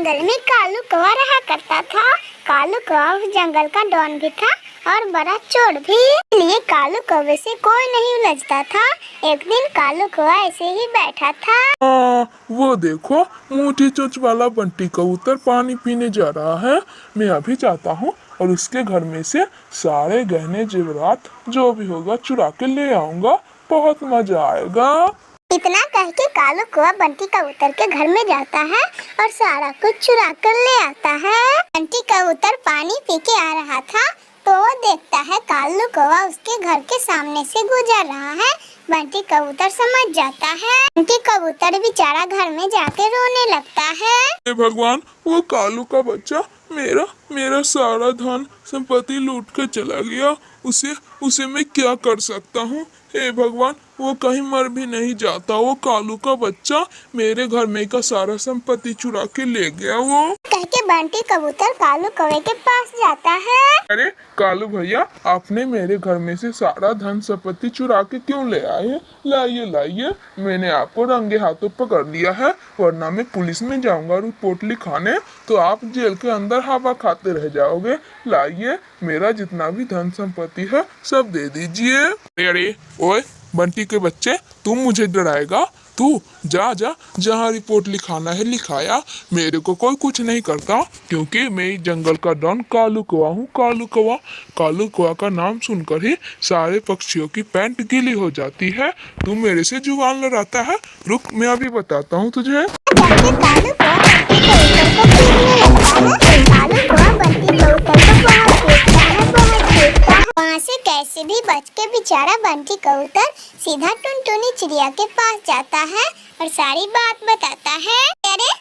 जंगल में कालू कौवा रहा करता था। कालू कौवा उस जंगल का डॉन भी था और बड़ा चोर भी, इसलिए कालू कौवे से कोई नहीं उलझता था। एक दिन कालू कौवा ऐसे ही बैठा था। वो देखो, मोटी चोंच वाला बंटी कबूतर पानी पीने जा रहा है। मैं अभी जाता हूँ और उसके घर में से सारे गहने जेवरात जो भी होगा चुरा के ले आऊंगा। बहुत मजा आएगा। इतना कह के कालू कौवा बंटी कबूतर के घर में जाता है और सारा कुछ चुरा कर ले आता है। बंटी कबूतर पानी पी के आ रहा था तो वो देखता है कालू कौवा उसके घर के सामने से गुजर रहा है। बंटी कबूतर समझ जाता है। बंटी कबूतर बेचारा घर में जाके रोने लगता है। हे भगवान, वो कालू का बच्चा मेरा सारा धन संपत्ति लूट के चला गया। उसे मैं क्या कर सकता हूँ? हे भगवान, वो कहीं मर भी नहीं जाता। वो कालू का बच्चा मेरे घर में का सारा संपत्ति चुरा के ले गया। वो कह के बंटी कबूतर कालू कौवे के पास जाता है। अरे कालू भैया, आपने मेरे घर में से सारा धन संपत्ति चुरा के क्यों ले आए? लाइए, मैंने आपको रंगे हाथों पकड़ लिया है, वरना मैं पुलिस में जाऊंगा रिपोर्ट लिखाने, तो आप जेल के अंदर हवा खाते रह जाओगे। लाइए, मेरा जितना भी धन संपत्ति है सब दे दीजिए। अरे ओए बंटी के बच्चे, तुम मुझे डराएगा? तू जा जहाँ रिपोर्ट लिखाना है लिखाया। मेरे को कोई कुछ नहीं करता, क्योंकि मैं जंगल का डॉन कालू कौवा हूँ। कालू कौवा का नाम सुनकर ही सारे पक्षियों की पैंट गीली हो जाती है। तू मेरे से जुबान लड़ाता है? रुक, मैं अभी बताता हूँ तुझे। वहाँ से कैसे भी बच के बेचारा बंटी कबूतर सीधा टुनटुनी चिड़िया के पास जाता है और सारी बात बताता है। अरे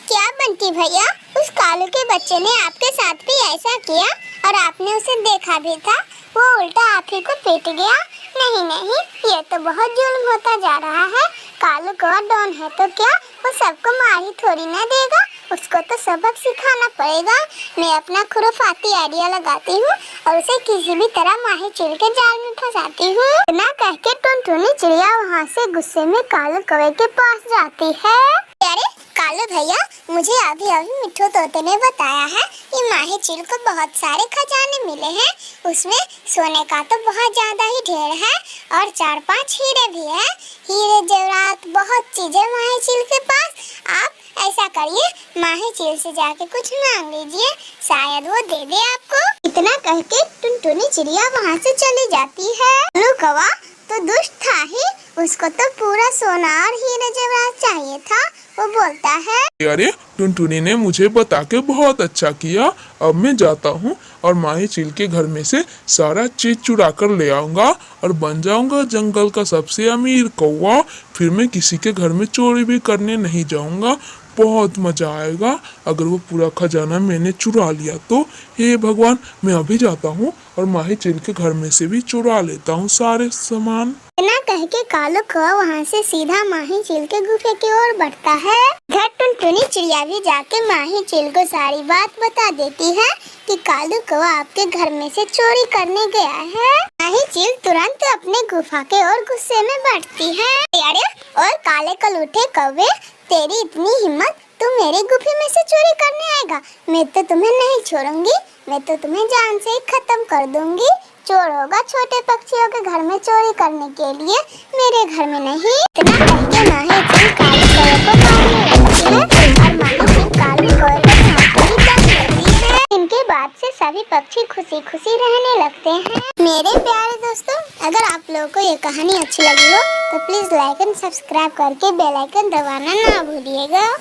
क्या बंटी भैया, उस कालू के बच्चे ने आपके साथ भी ऐसा किया और आपने उसे देखा भी था, वो उल्टा आप ही को पीट गया? नहीं, ये तो बहुत जुल्म होता जा रहा है। कालू कौवा डॉन है तो क्या वो सबको मार ही थोड़ी ना देगा, उसको तो सबक सिखाना पड़ेगा। मैं अपना खुराफाती आइडिया लगाती हूँ और उसे किसी भी तरह माही चिल के जाल में फंसाती हूँ। ना कह के टुनटुनी चिड़िया वहाँ से गुस्से में कालू कौवे के पास जाती है। अरे कालू भैया, मुझे अभी मिट्ठू तोते ने बताया है कि माही चिल को बहुत सारे खजाने मिले हैं। उसमें सोने का तो बहुत ज्यादा ही ढेर है और 4-5 हीरे भी है। हीरे जेवरात बहुत चीजें माही चिल के पास। आप ऐसा करिए, माही चिल से जाके कुछ मांग लीजिए, शायद वो दे दे आपको। इतना कह के टुनटुनी चिड़िया वहाँ से चली जाती है। कालू कौवा तो दुष्ट था ही, उसको तो पूरा सोना और हीरे जेवरात चाहिए था। वो बोलता है, अरे टुनटुनी ने मुझे बता के बहुत अच्छा किया। अब मैं जाता हूँ और माही चिल के घर में से सारा चीज चुरा कर ले आऊंगा और बन जाऊंगा जंगल का सबसे अमीर कौवा। फिर मैं किसी के घर में चोरी भी करने नहीं जाऊंगा। बहुत मजा आएगा अगर वो पूरा खजाना मैंने चुरा लिया तो। हे भगवान, मैं अभी जाता हूँ और माही चिल के घर में से भी चुरा लेता हूँ सारे सामान। ना कह के कालू कौवा वहाँ से सीधा माही चिल के गुफे की ओर बढ़ता है। घर टुनटुनी चिड़िया भी जाके माही चिल को सारी बात बता देती है कि कालू कौवा आपके घर में से चोरी करने गया है। माही चिल तुरंत अपने गुफा के ओर गुस्से में बढ़ती है। अरे और काले कलूठे कौवे, तेरी इतनी हिम्मत, तू मेरे गुफे में से चोरी करने आएगा? मैं तो तुम्हें नहीं छोड़ूंगी, मैं तो तुम्हें जान से ही खत्म कर दूंगी। चोर होगा छोटे पक्षियों के घर में चोरी करने के लिए, मेरे घर में नहीं। इतना कह के माही चिल कालू कौवे को मारने लगती है और माही चिल कालू कौवे को मारते ही दम लेती है। इनके बाद से सभी पक्षी खुशी खुशी रहने लगते हैं। मेरे प्यारे दोस्तों, अगर आप लोगों को ये कहानी अच्छी लगी हो तो प्लीज लाइक एंड सब्सक्राइब करके बेल आइकन दबाना ना भूलिएगा।